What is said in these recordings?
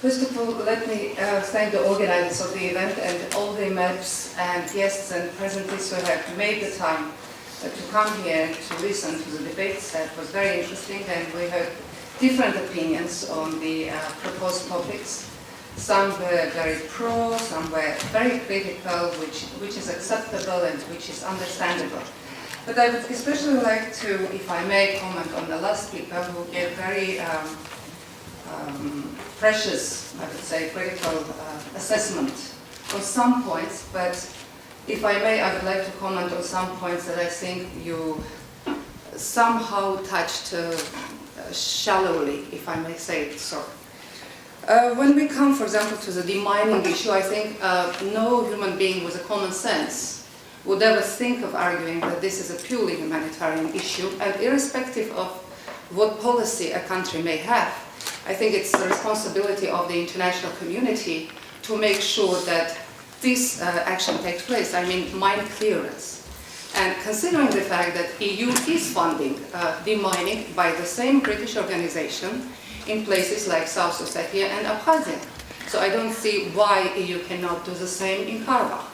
First of all, let me thank the organizers of the event and all the MEPs and guests and presenters who have made the time to come here and to listen to the debates. That was very interesting, and we heard different opinions on the proposed topics. Some were very pro, some were very critical, which is acceptable and which is understandable. But I would especially like to, if I may, comment on the last speaker who gave very precious, I would say, critical assessment on some points. But if I may, I would like to comment on some points that I think you somehow touched shallowly, if I may say it so. When we come, for example, to the demining issue, I think no human being with a common sense would ever think of arguing that this is a purely humanitarian issue, and irrespective of what policy a country may have, I think it's the responsibility of the international community to make sure that this action takes place. I mean, mine clearance. And considering the fact that EU is funding demining by the same British organization in places like South Ossetia and Abkhazia. So I don't see why EU cannot do the same in Karabakh.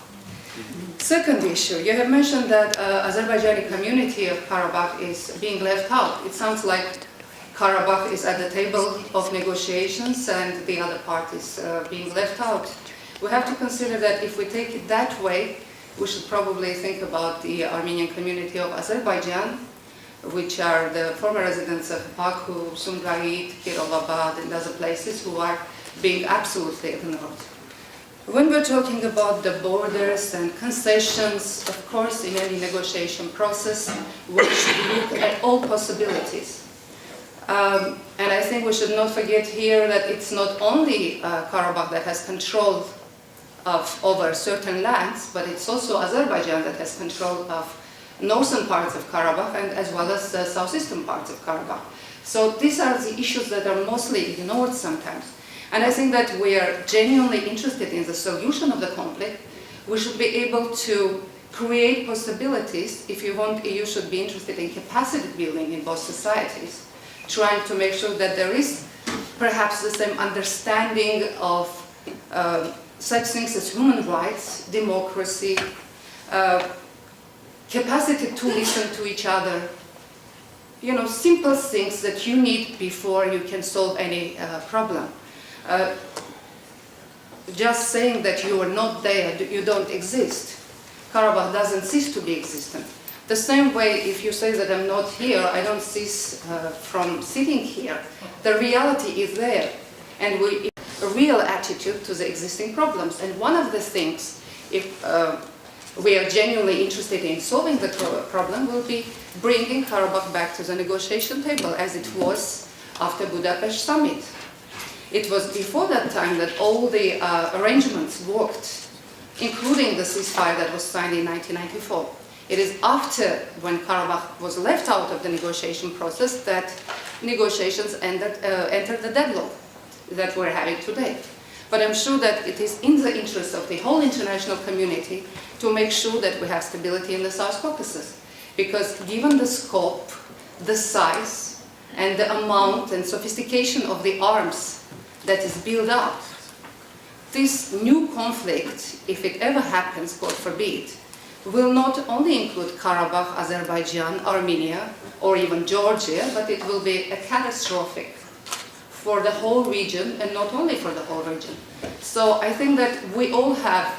Second issue, you have mentioned that Azerbaijani community of Karabakh is being left out. It sounds like Karabakh is at the table of negotiations and the other part is being left out. We have to consider that if we take it that way, we should probably think about the Armenian community of Azerbaijan, which are the former residents of Baku, Sumgait, Kirovabad and other places who are being absolutely ignored. When we're talking about the borders and concessions, of course, in any negotiation process, we should look at all possibilities. And I think we should not forget here that it's not only Karabakh that has control over certain lands, but it's also Azerbaijan that has control of northern parts of Karabakh and as well as the southeastern parts of Karabakh. So these are the issues that are mostly ignored sometimes. And I think that we are genuinely interested in the solution of the conflict. We should be able to create possibilities. If you want, EU should be interested in capacity building in both societies, trying to make sure that there is perhaps the same understanding of such things as human rights, democracy, capacity to listen to each other, you know, simple things that you need before you can solve any problem. Just saying that you are not there, you don't exist. Karabakh doesn't cease to be existent. The same way, if you say that I'm not here, I don't cease from sitting here. The reality is there, and a real attitude to the existing problems. And one of the things, if we are genuinely interested in solving the problem, will be bringing Karabakh back to the negotiation table, as it was after Budapest summit. It was before that time that all the arrangements worked, including the ceasefire that was signed in 1994. It is after, when Karabakh was left out of the negotiation process, that negotiations entered the deadlock that we're having today. But I'm sure that it is in the interest of the whole international community to make sure that we have stability in the South Caucasus. Because given the scope, the size, and the amount and sophistication of the arms that is built up, this new conflict, if it ever happens, God forbid, will not only include Karabakh, Azerbaijan, Armenia, or even Georgia, but it will be a catastrophic for the whole region, and not only for the whole region. So I think that we all have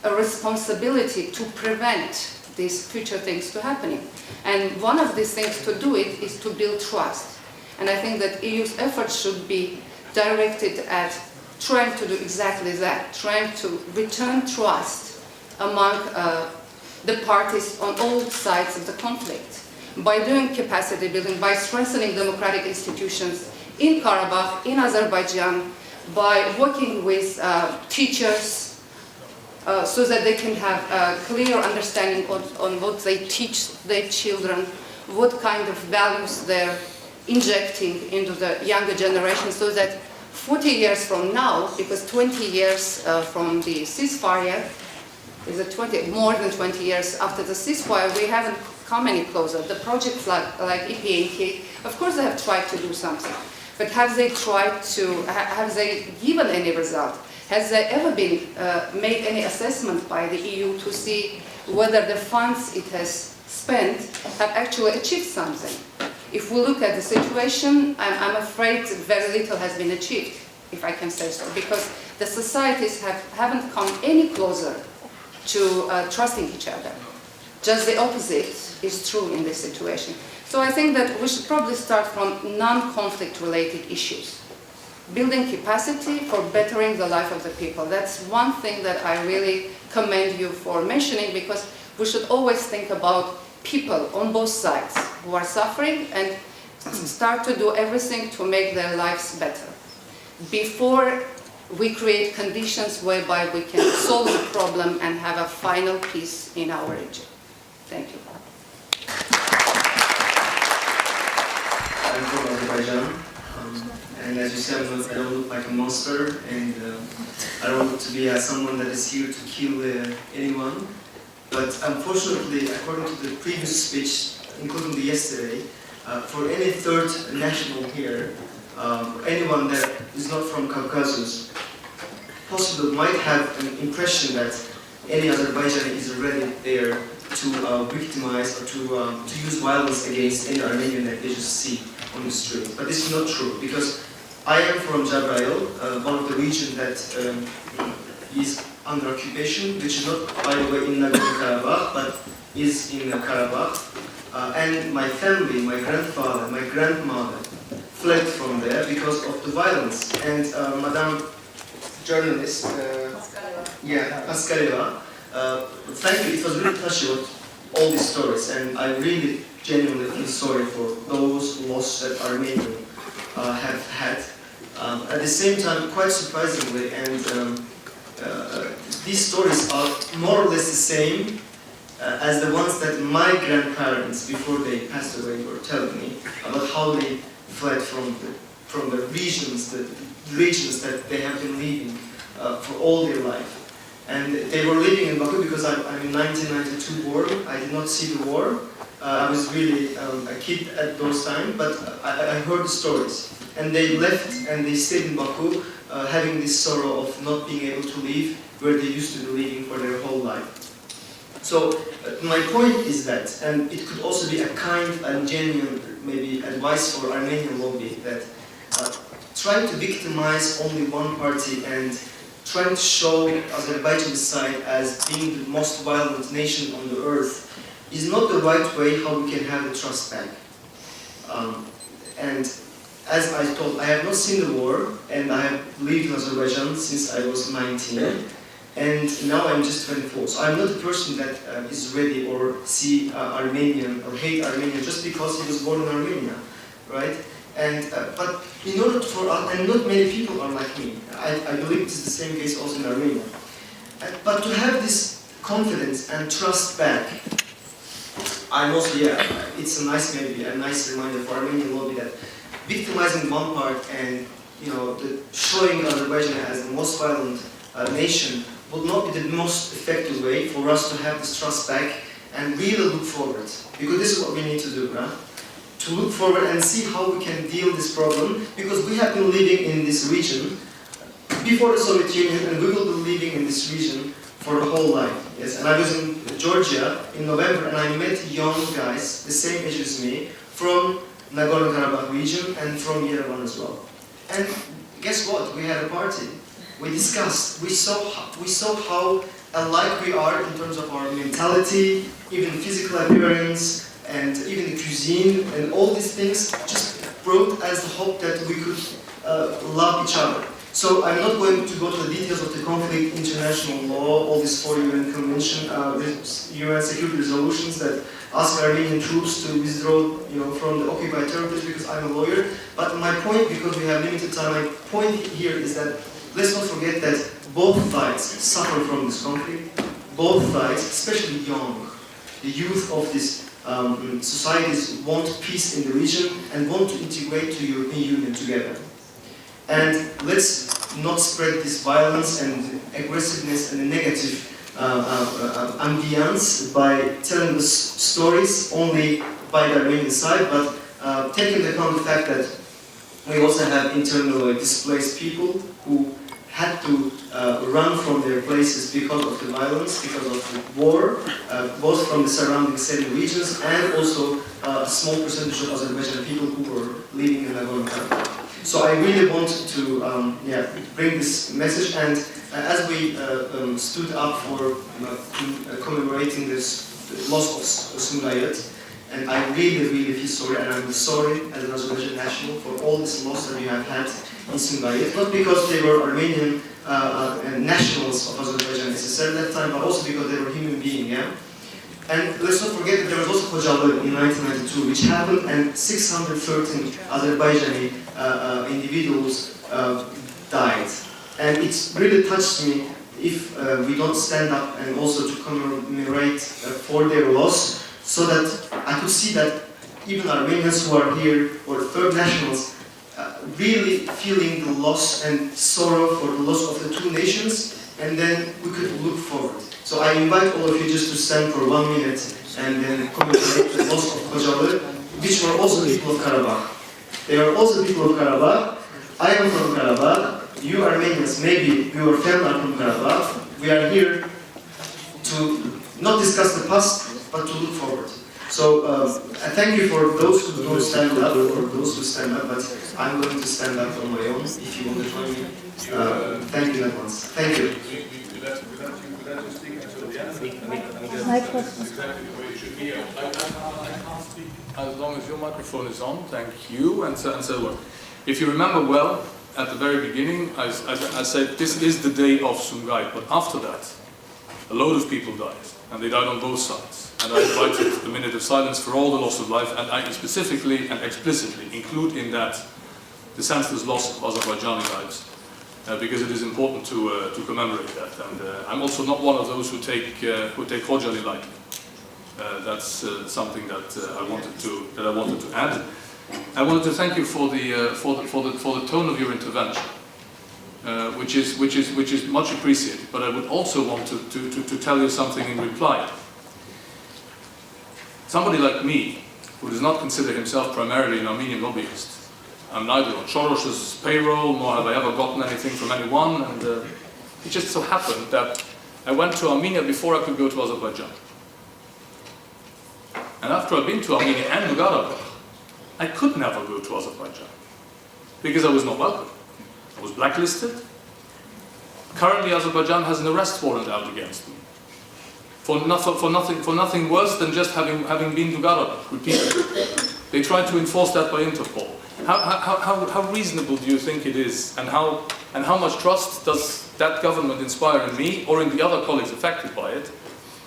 a responsibility to prevent these future things to happening. And one of these things to do it is to build trust. And I think that EU's efforts should be directed at trying to do exactly that, trying to return trust among the parties on all sides of the conflict by doing capacity building, by strengthening democratic institutions in Karabakh, in Azerbaijan, by working with teachers so that they can have a clear understanding on what they teach their children, what kind of values they're injecting into the younger generation, so that 40 years from now, because 20 years from the ceasefire, is it more than 20 years after the ceasefire, we haven't come any closer. The projects like EPA, of course they have tried to do something. But have they tried to, have they given any result? Has there ever been made any assessment by the EU to see whether the funds it has spent have actually achieved something? If we look at the situation, I'm afraid very little has been achieved, if I can say so, because the societies haven't come any closer to trusting each other. Just the opposite is true in this situation. So I think that we should probably start from non-conflict related issues. Building capacity for bettering the life of the people. That's one thing that I really commend you for mentioning, because we should always think about people on both sides who are suffering and start to do everything to make their lives better before we create conditions whereby we can solve the problem and have a final peace in our region. Thank you. I'm from Azerbaijan, and as you said, I don't look like a monster, and I don't look to be someone that is here to kill anyone. But unfortunately, according to the previous speech, including the yesterday, for any third national here, anyone that is not from Caucasus, possibly might have an impression that any Azerbaijani is already there to victimize or to use violence against any Armenian that they just see on the street. But this is not true, because I am from Jabrayil, one of the regions that is under occupation, which is not, by the way, in Nagorno-Karabakh, but is in Karabakh. And my family, my grandfather, my grandmother fled from there because of the violence. And Madam journalist, Paskaleva, thank you, it was really touching all these stories, and I really genuinely feel sorry for those loss that Armenians have had. At the same time, quite surprisingly, and these stories are more or less the same as the ones that my grandparents, before they passed away, were telling me about how they fled from the regions that they have been living for all their life. And they were living in Baku because I'm in 1992 war. I did not see the war. I was really a kid at those times, but I heard the stories. And they left and they stayed in Baku, having this sorrow of not being able to live where they used to be living for their whole life. So my point is that, and it could also be a kind and genuine maybe advice for Armenian lobby, that trying to victimize only one party and trying to show Azerbaijan's side as being the most violent nation on the earth is not the right way how we can have the trust back. And as I told, I have not seen the war, and I have lived in Azerbaijan since I was 19, and now I'm just 24. So I'm not a person that is ready or see Armenian or hate Armenian just because he was born in Armenia, right? And but in order for and not many people are like me. I believe this is the same case also in Armenia. But to have this confidence and trust back, I'm also it's a nice reminder for Armenian lobby that victimizing one part and showing Azerbaijan as the most violent nation would not be the most effective way for us to have this trust back and really look forward. Because this is what we need to do, right? To look forward and see how we can deal this problem, because we have been living in this region before the Soviet Union, and we will be living in this region for the whole life. Yes, and I was in Georgia in November, and I met young guys, the same age as me, from Nagorno-Karabakh region and from Yerevan as well. And guess what? We had a party. We discussed. We saw how alike we are in terms of our mentality, even physical appearance, and even the cuisine, and all these things just brought us the hope that we could love each other. So I'm not going to go to the details of the conflict, international law, all these 4 UN conventions, UN security resolutions that ask Armenian troops to withdraw, from the occupied territories, because I'm a lawyer. But my point, because we have limited time, my point here is that let's not forget that both sides suffer from this conflict. Both sides, especially the youth of these societies, want peace in the region and want to integrate to the European Union together. And let's not spread this violence and aggressiveness and the negative ambience by telling the stories only by the Armenian side, but taking into account the fact that We also have internally displaced people who had to run from their places because of the violence, because of the war, both from the surrounding Syrian regions and also a small percentage of Azerbaijani people who were living in Nagorno-Karabakh. So I really want to bring this message, and as we stood up for commemorating this loss of Sumgayit, and I really feel sorry, and I'm sorry as an Azerbaijani national for all this loss that we have had in Sumgayit, not because they were Armenian nationals of Azerbaijan SSR at that time, but also because they were human beings, yeah? And let's not forget that there was also Khojalı in 1992, which happened, and 613 Azerbaijani individuals died. And it's really touched me if we don't stand up and also to commemorate for their loss, so that I could see that even Armenians who are here, or third nationals, really feeling the loss and sorrow for the loss of the two nations, and then we could look forward. So I invite all of you just to stand for 1 minute and then commemorate the loss of Khojalı, which were also people of Karabakh. They are also people of Karabakh. I am from Karabakh. You Armenians, maybe your family are from Karabakh. We are here to not discuss the past, but to look forward. So I thank you for those who don't stand up, or those who stand up, but I'm going to stand up on my own if you want to join me. Thank you in advance. Thank you. As long as your microphone is on, thank you, and so on. If you remember well, at the very beginning, I said this is the day of Sumgayit, but after that, a load of people died, and they died on both sides. And I invited a minute of silence for all the loss of life, and I specifically and explicitly include in that the senseless loss of Azerbaijani lives, because it is important to commemorate that. And I'm also not one of those who take Khojalı lightly. That's something that I wanted to add. I wanted to thank you for the tone of your intervention, which is much appreciated. But I would also want to tell you something in reply. Somebody like me, who does not consider himself primarily an Armenian lobbyist, I'm neither on Soros's payroll, nor have I ever gotten anything from anyone, and it just so happened that I went to Armenia before I could go to Azerbaijan. And after I'd been to Armenia and Nagorno-Karabakh, I could never go to Azerbaijan, because I was not welcome. I was blacklisted. Currently, Azerbaijan has an arrest warrant out against me. For nothing worse than just having been to Karabakh repeatedly. They tried to enforce that by Interpol. How reasonable do you think it is, and how much trust does that government inspire in me or in the other colleagues affected by it,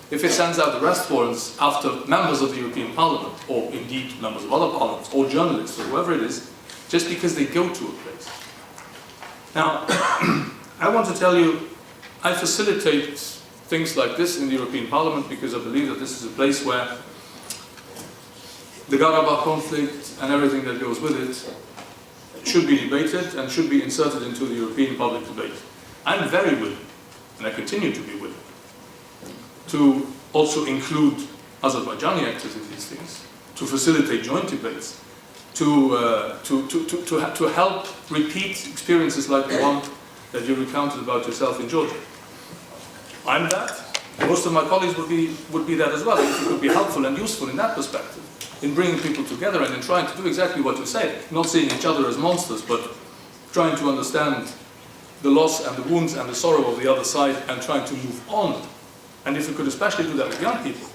if it sends out arrest warrants after members of the European Parliament, or indeed members of other parliaments, or journalists, or whoever it is, just because they go to a place? Now, I want to tell you, I facilitate things like this in the European Parliament because I believe that this is a place where the Karabakh conflict and everything that goes with it should be debated and should be inserted into the European public debate. I'm very willing, and I continue to be willing, to also include Azerbaijani actors in these things, to facilitate joint debates, to help repeat experiences like the one that you recounted about yourself in Georgia. I'm that. Most of my colleagues would be that as well, if it could be helpful and useful in that perspective, in bringing people together and in trying to do exactly what you say, not seeing each other as monsters, but trying to understand the loss and the wounds and the sorrow of the other side and trying to move on. And if we could especially do that with young people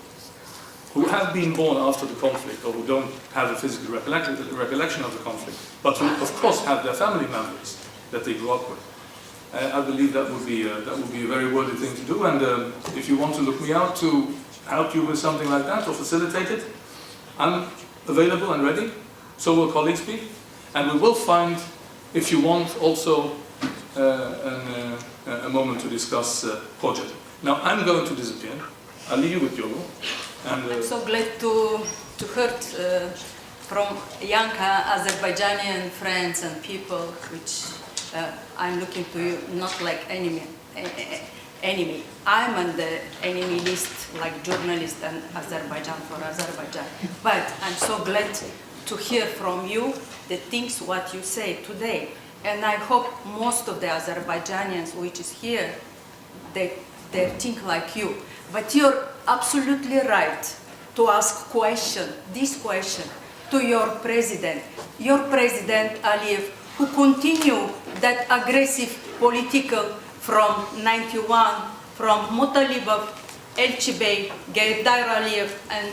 who have been born after the conflict or who don't have a physical recollection of the conflict, but who of course have their family members that they grew up with. I believe that would be a very worthy thing to do, and if you want to look me out to help you with something like that or facilitate it, I'm available and ready, so will colleagues be, and we will find, if you want, also a moment to discuss project. Now I'm going to disappear. I'll leave you with Yogo. And, I'm so glad to hear from young Azerbaijani friends and people, which I'm looking to you not like enemy. I'm on the enemy list, like journalist and Azerbaijan for Azerbaijan. But I'm so glad to hear from you the things what you say today. And I hope most of the Azerbaijanians which is here, they think like you. But you're absolutely right to ask this question to your president Aliyev, who continue that aggressive political from 91, from Mutalibov, Elchibey, Gaydar Aliyev, and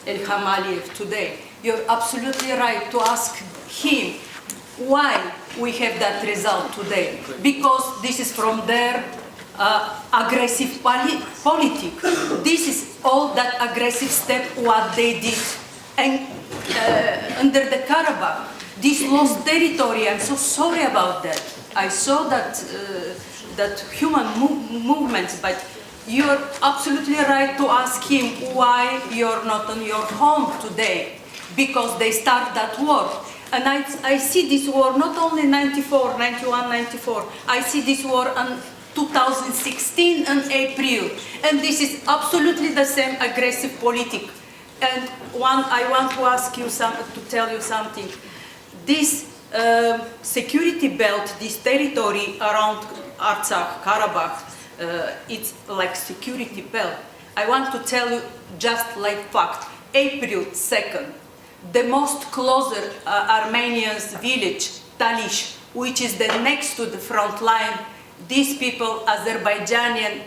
Ilham Aliyev today. You're absolutely right to ask him why we have that result today. Because this is from their aggressive politic. This is all that aggressive step what they did. And under the Karabakh, this lost territory, I'm so sorry about that. I saw that that human movements, but you're absolutely right to ask him why you're not on your home today, because they start that war. And I see this war not only 94, 91, 94, I see this war in 2016 in April, and this is absolutely the same aggressive politic. And I want to ask you to tell you something. This security belt, this territory around Artsakh, Karabakh, it's like security belt. I want to tell you just like fact. April 2nd, the most closer Armenians village, Talish, which is the next to the front line, these people, Azerbaijani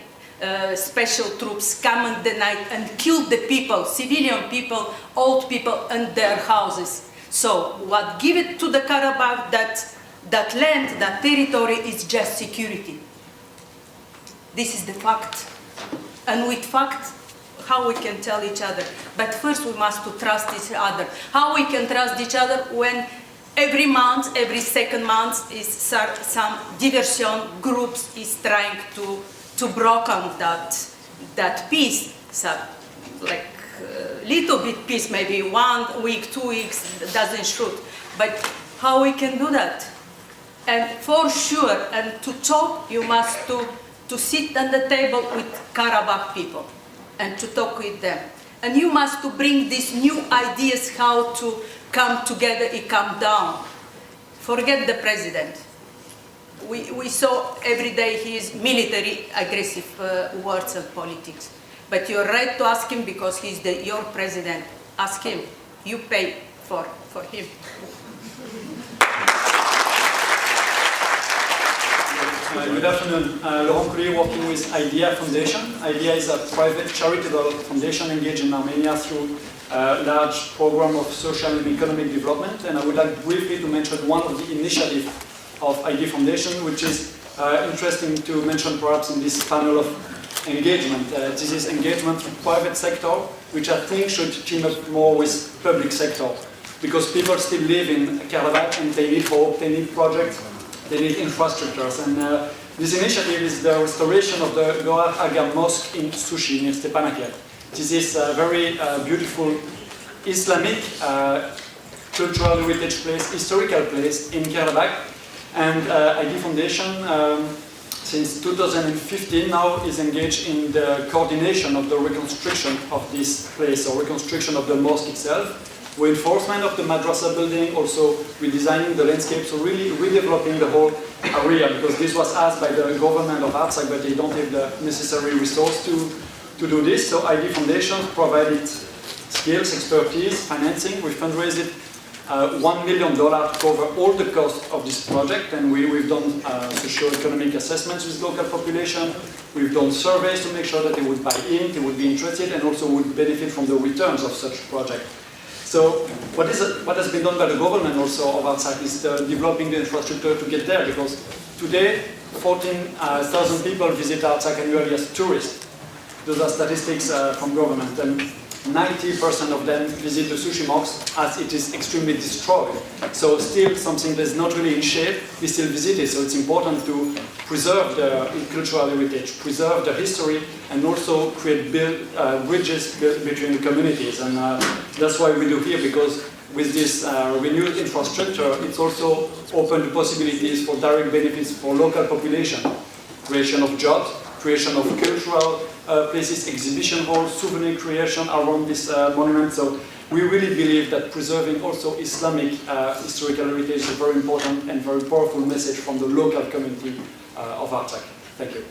special troops, come in the night and kill the people, civilian people, old people in their houses. So what give it to the Karabakh, that land, that territory is just security. This is the fact. And with fact, how we can tell each other. But first we must to trust each other. How we can trust each other when every month, every second month, is some diversion groups is trying to broken that peace. So like little bit peace, maybe 1 week, 2 weeks, doesn't shoot. But how we can do that? And for sure, and to talk, you must to sit on the table with Karabakh people and to talk with them. And you must to bring these new ideas how to come together and come down. Forget the president. We saw every day his military aggressive words and politics. But you're right to ask him because he's your president. Ask him. You pay for him. Good afternoon. Laurent Coulier, working with IDEA Foundation. IDEA is a private charitable foundation engaged in Armenia through a large program of social and economic development. And I would like briefly to mention one of the initiatives of IDEA Foundation, which is interesting to mention perhaps in this panel of engagement. This is engagement through private sector, which I think should team up more with public sector, because people still live in Karabakh and they need hope, they need projects, they need infrastructures. And this initiative is the restoration of the Goar Aga Mosque in Sushi near Stepanakert. This is a very beautiful Islamic cultural heritage place, historical place in Karabakh. And IDEA Foundation since 2015 now is engaged in the coordination of the reconstruction of this place, or reconstruction of the mosque itself, reinforcement of the madrasa building, also redesigning the landscape, so really redeveloping the whole area, because this was asked by the government of Artsakh, but they don't have the necessary resource to do this. So IDEA Foundation provided skills, expertise, financing. We fundraised $1 million to cover all the costs of this project, and we've done socio-economic assessments with local population. We've done surveys to make sure that they would buy in, they would be interested, and also would benefit from the returns of such project. So what has been done by the government also of Artsakh is developing the infrastructure to get there, because today 14,000 people visit Artsakh annually as tourists. Those are statistics from government. And 90% of them visit the sushi mosque as it is extremely destroyed. So still something that's not really in shape is still visited. So it's important to preserve the cultural heritage, preserve the history, and also create bridges between the communities. And that's why we do here, because with this renewed infrastructure, it's also open to possibilities for direct benefits for local population, creation of jobs, creation of cultural places, exhibition halls, souvenir creation around this monument. So we really believe that preserving also Islamic historical heritage is a very important and very powerful message from the local community of Artsakh. Thank you.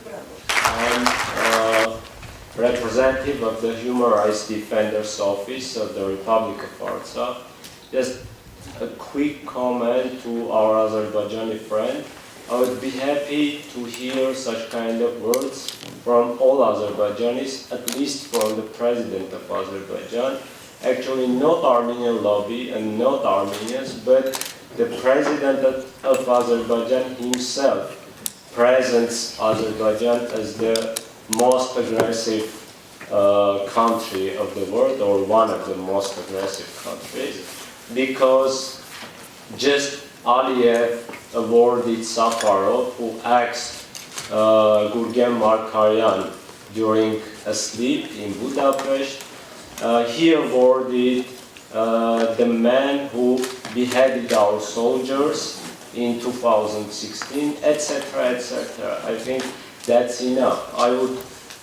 I'm representative of the Human Rights Defender's Office of the Republic of Artsakh. Just a quick comment to our Azerbaijani friend. I would be happy to hear such kind of words from all Azerbaijanis, at least from the president of Azerbaijan. Actually, not Armenian lobby and not Armenians, but the president of Azerbaijan himself presents Azerbaijan as the most aggressive country of the world, or one of the most aggressive countries, because just Aliyev awarded Safarov, who asked Gurgen Markaryan during a sleep in Budapest. He awarded the man who beheaded our soldiers in 2016, etc., etc. I think that's enough. I would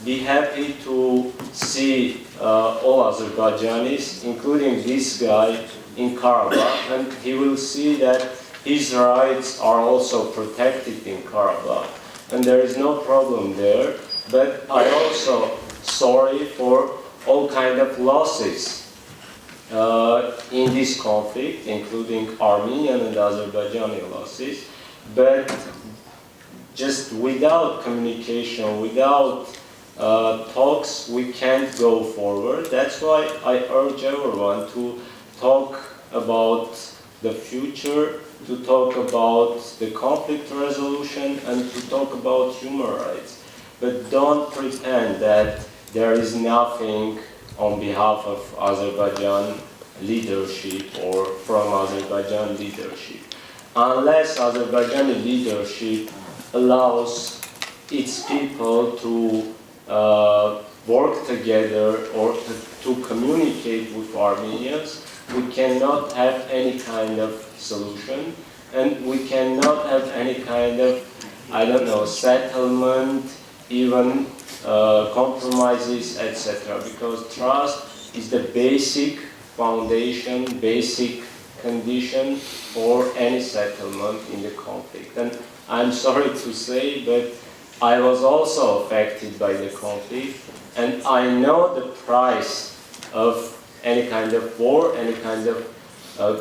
be happy to see all Azerbaijanis, including this guy, in Karabakh, and he will see that his rights are also protected in Karabakh, and there is no problem there. But I also sorry for all kind of losses in this conflict, including Armenian and Azerbaijani losses. But just without communication, without talks, we can't go forward. That's why I urge everyone to talk about the future, to talk about the conflict resolution, and to talk about human rights. But don't pretend that there is nothing on behalf of Azerbaijan leadership or from Azerbaijan leadership. Unless Azerbaijani leadership allows its people to work together or to communicate with Armenians, we cannot have any kind of solution, and we cannot have any kind of, I don't know, settlement, even compromises, etc. Because trust is the basic foundation, basic condition for any settlement in the conflict. And I'm sorry to say, but I was also affected by the conflict, and I know the price of any kind of war, any kind of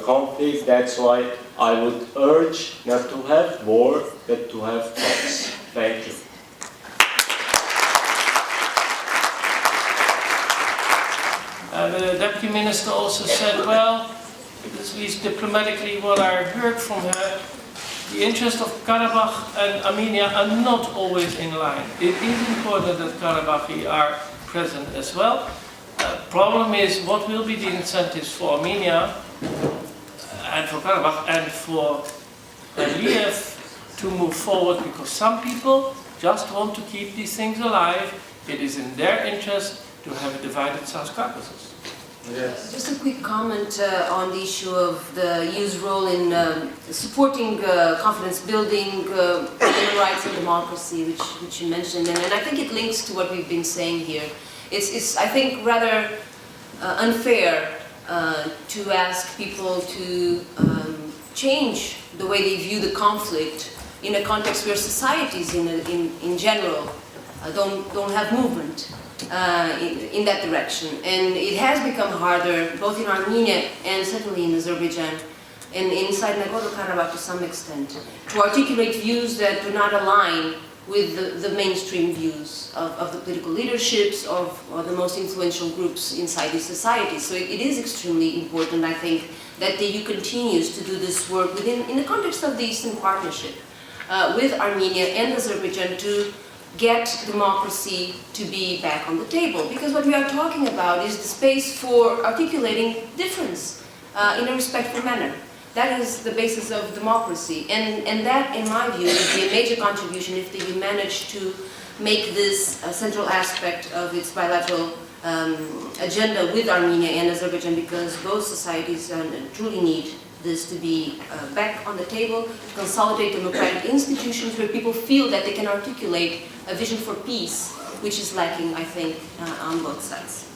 conflict. That's why I would urge not to have war, but to have talks. Thank you. The Deputy Minister also said, well, at least diplomatically what I heard from her, the interests of Karabakh and Armenia are not always in line. It is important that Karabakhi are present as well. Problem is, what will be the incentives for Armenia and for Karabakh and for Aliyev to move forward, because some people just want to keep these things alive. It is in their interest to have a divided South Caucasus. Yes. Just a quick comment on the issue of the EU's role in supporting confidence building, human rights and democracy, which you mentioned, and I think it links to what we've been saying here. It's I think, rather unfair to ask people to change the way they view the conflict in a context where societies in general don't have movement in that direction. And it has become harder, both in Armenia and certainly in Azerbaijan, and inside Nagorno-Karabakh to some extent, to articulate views that do not align with the mainstream views of the political leaderships or the most influential groups inside these societies. So it is extremely important, I think, that the EU continues to do this work in the context of the Eastern Partnership with Armenia and Azerbaijan to get democracy to be back on the table. Because what we are talking about is the space for articulating difference in a respectful manner. That is the basis of democracy, and that, in my view, would be a major contribution if the EU managed to make this a central aspect of its bilateral agenda with Armenia and Azerbaijan, because both societies truly need this to be back on the table, consolidate democratic institutions where people feel that they can articulate a vision for peace, which is lacking, I think, on both sides.